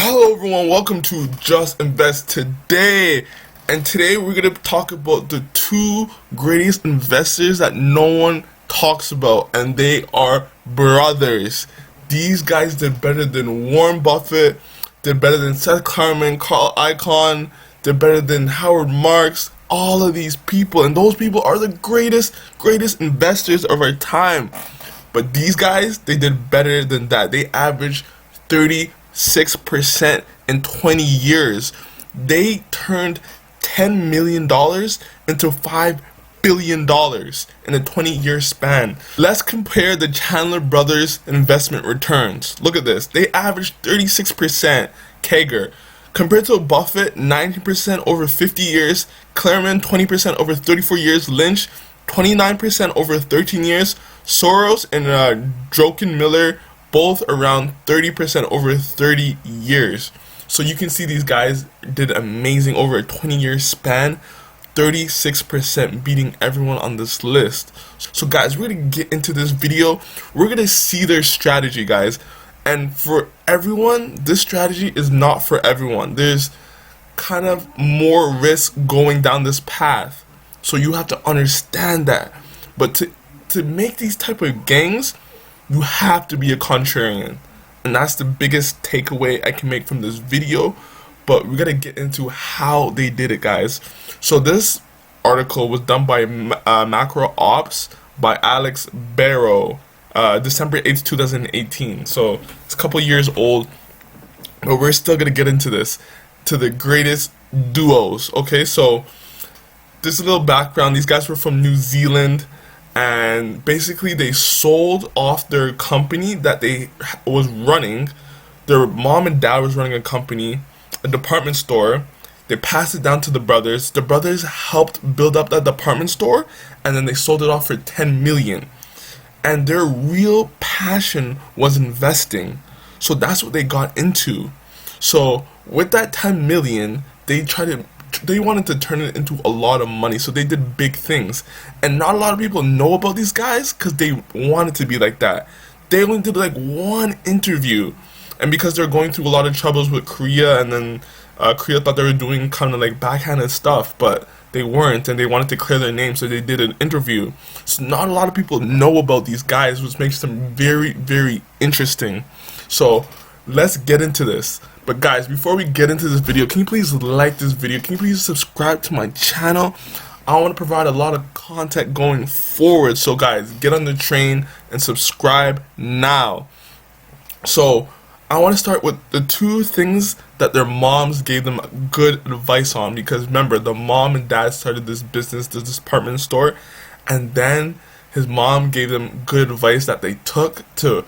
Hello everyone, welcome to Just Invest Today. And today we're going to talk about the two greatest investors that no one talks about, and they are brothers. These guys did better than Warren Buffett, did better than Seth Klarman, Carl Icahn, did better than Howard Marks, all of these people, and those people are the greatest investors of our time. But these guys, they did better than that. They averaged 36% in 20 years. They turned $10 million into $5 billion in a 20-year span. Let's compare the Chandler Brothers investment returns. Look at this. They averaged 36% CAGR. Compared to Buffett, 19% over 50 years, Klarman 20% over 34 years, Lynch 29% over 13 years, Soros and Druckenmiller both around 30% over 30 years. So you can see these guys did amazing over a 20-year span, 36% beating everyone on this list. So guys, we're going to get into this video. We're going to see their strategy, guys. And for everyone, this strategy is not for everyone. There's kind of more risk going down this path. So you have to understand that. But to make these type of gangs, you have to be a contrarian. And that's the biggest takeaway I can make from this video. But we're going to get into how they did it, guys. So this article was done by Macro Ops by Alex Barrow, December 8th, 2018. So it's a couple years old. But we're still going to get into this. To the greatest duos. Okay, so just a little background. These guys were from New Zealand. And basically they sold off their company that they was running. Their mom and dad was running a company, a department store. They passed it down to the brothers. The brothers helped build up that department store, and then they sold it off for $10 million. And their real passion was investing. So that's what they got into. So with that $10 million, they wanted to turn it into a lot of money, so they did big things. And not a lot of people know about these guys because they wanted to be like that. They only did like one interview, and because they're going through a lot of troubles with Korea, and then Korea thought they were doing kind of like backhanded stuff, but they weren't, and they wanted to clear their name, so they did an interview. So not a lot of people know about these guys, which makes them very interesting. So let's get into this. But guys, before we get into this video, can you please like this video? Can you please subscribe to my channel? I want to provide a lot of content going forward. So guys, get on the train and subscribe now. So I want to start with the two things that their moms gave them good advice on. Because remember, the mom and dad started this business, this department store. And then his mom gave them good advice that they took to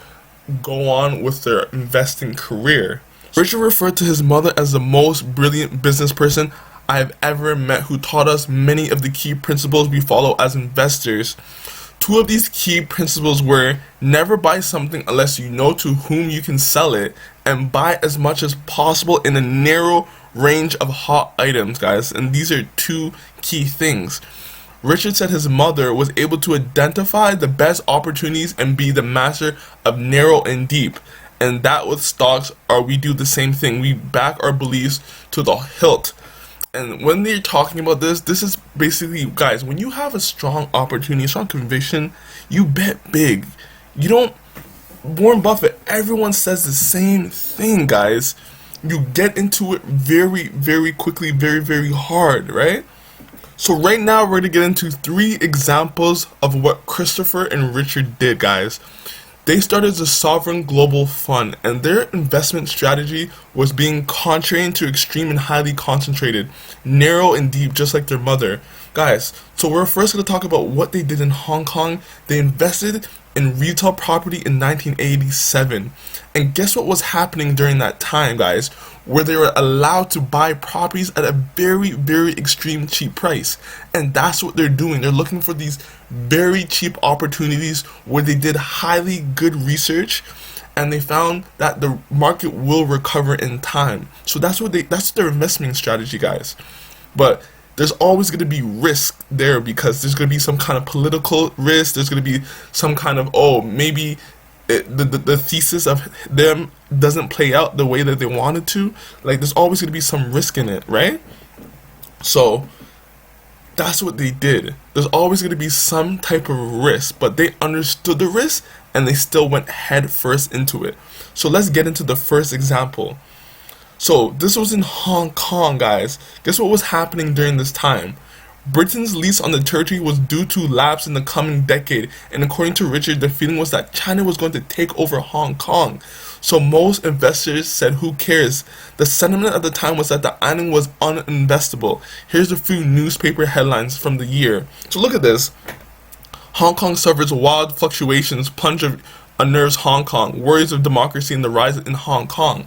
go on with their investing career. Richard referred to his mother as the most brilliant business person I have ever met, who taught us many of the key principles we follow as investors. Two of these key principles were: never buy something unless you know to whom you can sell it, and buy as much as possible in a narrow range of hot items, guys. And these are two key things. Richard said his mother was able to identify the best opportunities and be the master of narrow and deep. And that with stocks, we do the same thing. We back our beliefs to the hilt. And when they're talking about this is basically, guys, when you have a strong opportunity, a strong conviction, you bet big. You don't, Warren Buffett, everyone says the same thing, guys. You get into it very quickly, very hard, right? So right now we're going to get into 3 examples of what Christopher and Richard did, guys. They started the Sovereign Global Fund, and their investment strategy was being contrarian to extreme and highly concentrated, narrow and deep, just like their mother. Guys, so we're first going to talk about what they did in Hong Kong. They invested in retail property in 1987. And guess what was happening during that time, guys? Where they were allowed to buy properties at a very extreme cheap price. And that's what they're doing. They're looking for these very cheap opportunities where they did highly good research, and they found that the market will recover in time. So that's their investment strategy, guys. But there's always going to be risk there, because there's going to be some kind of political risk. There's going to be some kind of, maybe the thesis of them doesn't play out the way that they wanted to, like there's always going to be some risk in it, right? So that's what they did. There's always going to be some type of risk, but they understood the risk and they still went head first into it. So let's get into the first example. So this was in Hong Kong, guys. Guess what was happening during this time? Britain's lease on the territory was due to lapse in the coming decade, and according to Richard, the feeling was that China was going to take over Hong Kong. So most investors said, who cares? The sentiment at the time was that the island was uninvestable. Here's a few newspaper headlines from the year. So look at this. Hong Kong suffers wild fluctuations, plunge unnerves Hong Kong, worries of democracy and the rise in Hong Kong.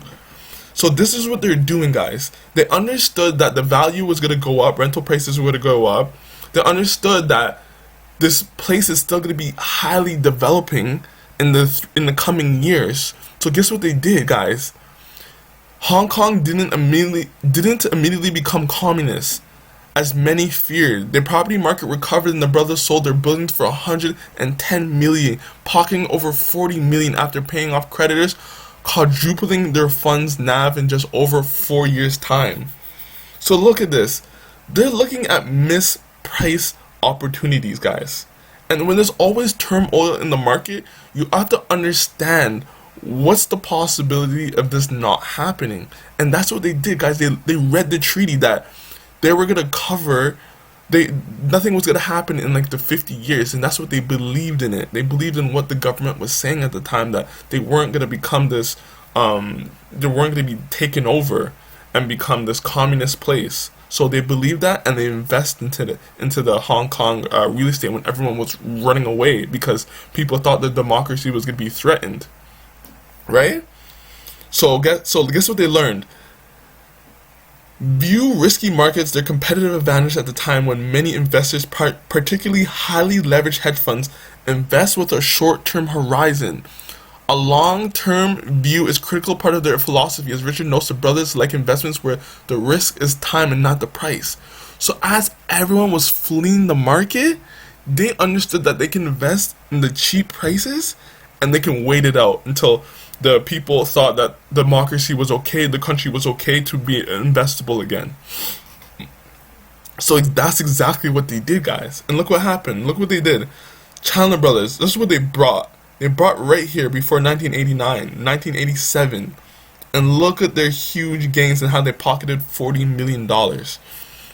So this is what they're doing, guys. They understood that the value was going to go up, rental prices were going to go up. They understood that this place is still going to be highly developing in the coming years. So guess what they did, guys? Hong Kong didn't immediately become communist, as many feared. Their property market recovered and the brothers sold their buildings for 110 million, pocketing over 40 million after paying off creditors, quadrupling their funds NAV in just over 4 years' time. So look at this. They're looking at mispriced opportunities, guys. And when there's always turmoil in the market, you have to understand what's the possibility of this not happening. And that's what they did, guys. They read the treaty that they were going to cover. Nothing was going to happen in like the 50 years, and that's what they believed in it. They believed in what the government was saying at the time, that they weren't going to become this, they weren't going to be taken over and become this communist place. So they believed that, and they invest into the Hong Kong real estate when everyone was running away because people thought that democracy was going to be threatened, right? So guess what they learned. View risky markets their competitive advantage at the time when many investors, particularly highly leveraged hedge funds, invest with a short-term horizon. A long-term view is a critical part of their philosophy. As Richard notes, the brothers like investments where the risk is time and not the price. So as everyone was fleeing the market, they understood that they can invest in the cheap prices and they can wait it out until the people thought that democracy was okay, the country was okay to be investable again. So that's exactly what they did, guys. And look what happened. Look what they did. Chandler Brothers, this is what they brought. They brought right here before 1989, 1987. And look at their huge gains and how they pocketed $40 million.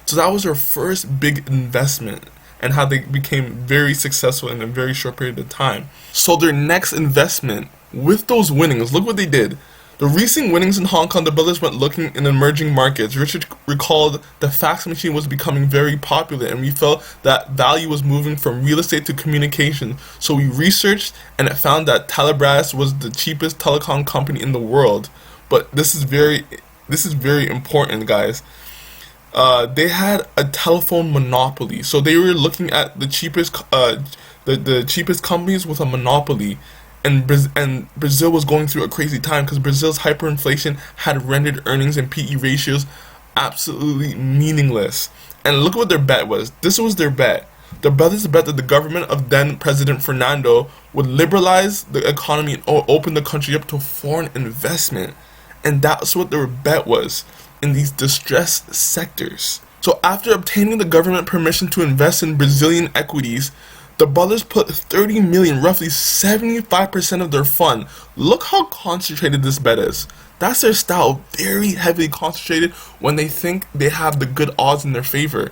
So that was their first big investment and how they became very successful in a very short period of time. So their next investment, with those winnings, look what they did. The recent winnings in Hong Kong, the brothers went looking in emerging markets. Richard recalled the fax machine was becoming very popular, and we felt that value was moving from real estate to communication. So we researched, and it found that Telebrás was the cheapest telecom company in the world. But this is very important, guys. They had a telephone monopoly, so they were looking at the cheapest, the cheapest companies with a monopoly. And Brazil was going through a crazy time because Brazil's hyperinflation had rendered earnings and PE ratios absolutely meaningless. And look what their bet was. This was their bet. The brothers bet that the government of then President Fernando would liberalize the economy and open the country up to foreign investment. And that's what their bet was in these distressed sectors. So after obtaining the government permission to invest in Brazilian equities, the brothers put 30 million, roughly 75% of their fund. Look how concentrated this bet is. That's their style, very heavily concentrated when they think they have the good odds in their favor.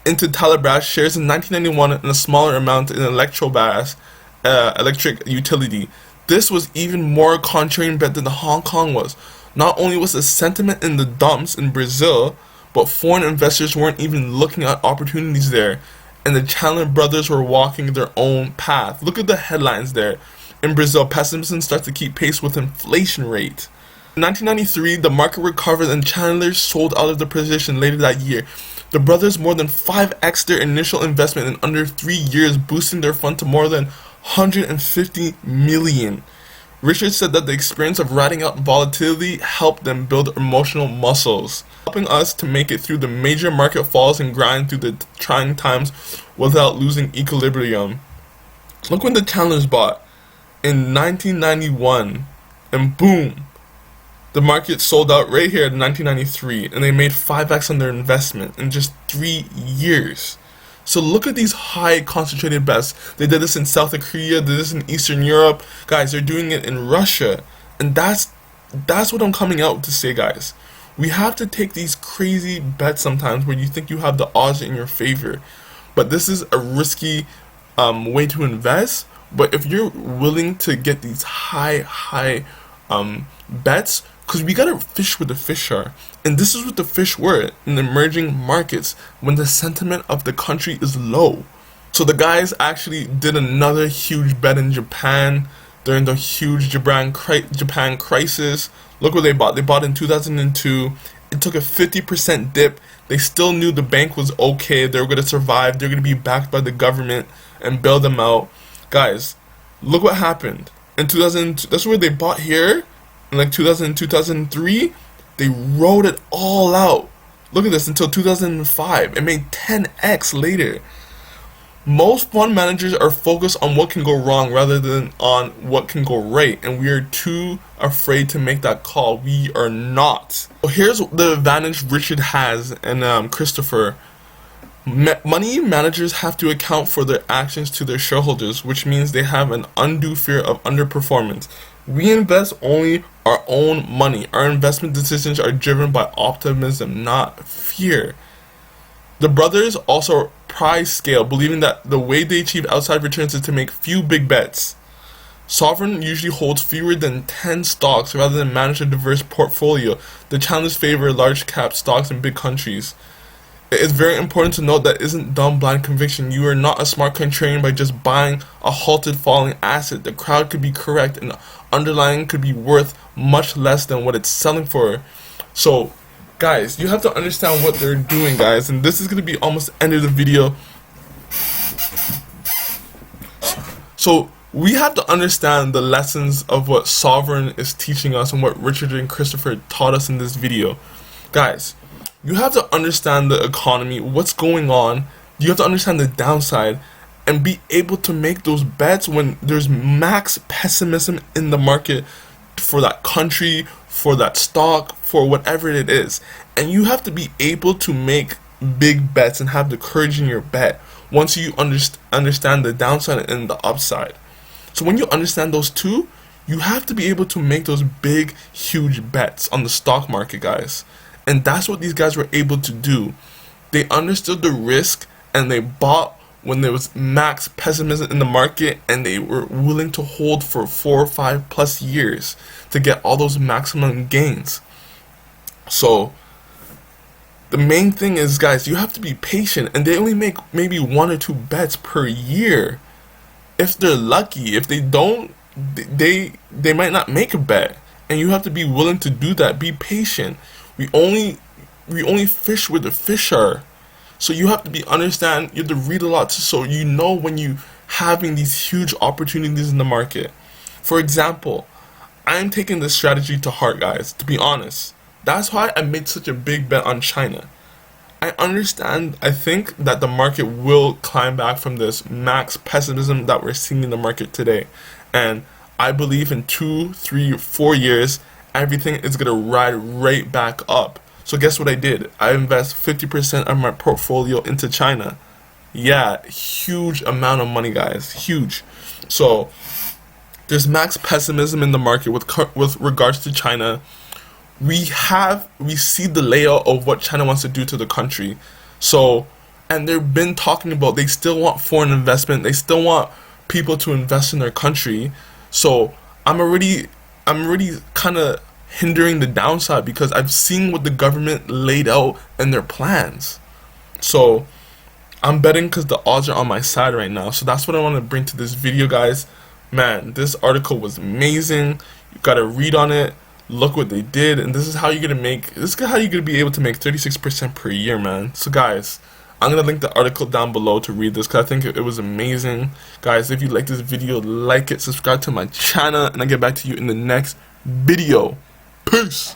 Into Telebrás shares in 1991 and a smaller amount in Electrobras, electric utility. This was even more contrarian bet than the Hong Kong was. Not only was the sentiment in the dumps in Brazil, but foreign investors weren't even looking at opportunities there. And the Chandler Brothers were walking their own path. Look at the headlines there. In Brazil, pessimism starts to keep pace with inflation rate. In 1993, the market recovered and Chandler sold out of the position later that year. The brothers more than 5x their initial investment in under 3 years, boosting their fund to more than 150 million. Richard said that the experience of riding out volatility helped them build emotional muscles, helping us to make it through the major market falls and grind through the trying times without losing equilibrium. Look when the Chandlers bought. in 1991, and boom, the market sold out right here in 1993, and they made 5x on their investment in just 3 years. So look at these high concentrated bets. They did this in South Korea, did this in Eastern Europe. Guys, they're doing it in Russia. And that's what I'm coming out to say, guys. We have to take these crazy bets sometimes where you think you have the odds in your favor. But this is a risky way to invest. But if you're willing to get these high bets, because we gotta fish where the fish are. And this is what the fish were in emerging markets when the sentiment of the country is low. So the guys actually did another huge bet in Japan during the huge Japan crisis. Look what they bought. They bought in 2002. It took a 50% dip. They still knew the bank was okay. They were going to survive. They're going to be backed by the government and bail them out. Guys, look what happened. In 2002, that's where they bought here. In like 2000, 2003, they rode it all out. Look at this until 2005. It made 10x later. Most fund managers are focused on what can go wrong rather than on what can go right, and we are too afraid to make that call. We are not. So here's the advantage Richard has and Christopher. Money managers have to account for their actions to their shareholders, which means they have an undue fear of underperformance. We invest only our own money. Our investment decisions are driven by optimism, not fear. The brothers also price scale, believing that the way they achieve outside returns is to make few big bets. Sovereign usually holds fewer than 10 stocks rather than manage a diverse portfolio. The challengers favor large cap stocks in big countries. It is very important to note that isn't dumb blind conviction. You are not a smart contrarian by just buying a halted falling asset. The crowd could be correct and the underlying could be worth much less than what it's selling for. So guys, you have to understand what they're doing, guys, and this is going to be almost the end of the video. So we have to understand the lessons of what Sovereign is teaching us and what Richard and Christopher taught us in this video. Guys, you have to understand the economy, what's going on. You have to understand the downside and be able to make those bets when there's max pessimism in the market for that country, for that stock, for whatever it is. And you have to be able to make big bets and have the courage in your bet once you understand the downside and the upside. So when you understand those two, you have to be able to make those big, huge bets on the stock market, guys. And that's what these guys were able to do. They understood the risk and they bought when there was max pessimism in the market, and they were willing to hold for 4 or 5 plus years to get all those maximum gains. So the main thing is, guys, you have to be patient, and they only make maybe 1 or 2 bets per year. If they're lucky. If they don't, they might not make a bet, and you have to be willing to do that. Be patient. We only fish where the fish are. So you have to you have to read a lot so you know when you having these huge opportunities in the market. For example, I'm taking this strategy to heart, guys, to be honest. That's why I made such a big bet on China. I think that the market will climb back from this max pessimism that we're seeing in the market today. And I believe in 2, 3, 4 years, everything is going to ride right back up. So guess what I did? I invest 50% of my portfolio into China. Yeah, huge amount of money, guys. Huge. So there's max pessimism in the market with regards to China. We see the layout of what China wants to do to the country. So, and they've been talking about they still want foreign investment. They still want people to invest in their country. So I'm already kind of hindering the downside because I've seen what the government laid out in their plans. So I'm betting because the odds are on my side right now. So that's what I want to bring to this video, guys. Man, this article was amazing. You gotta read on it. Look what they did, and this is how you're gonna be able to make 36% per year, man. So guys, I'm gonna link the article down below to read this because I think it was amazing. Guys, if you like this video, like it, subscribe to my channel, and I'll get back to you in the next video. Peace.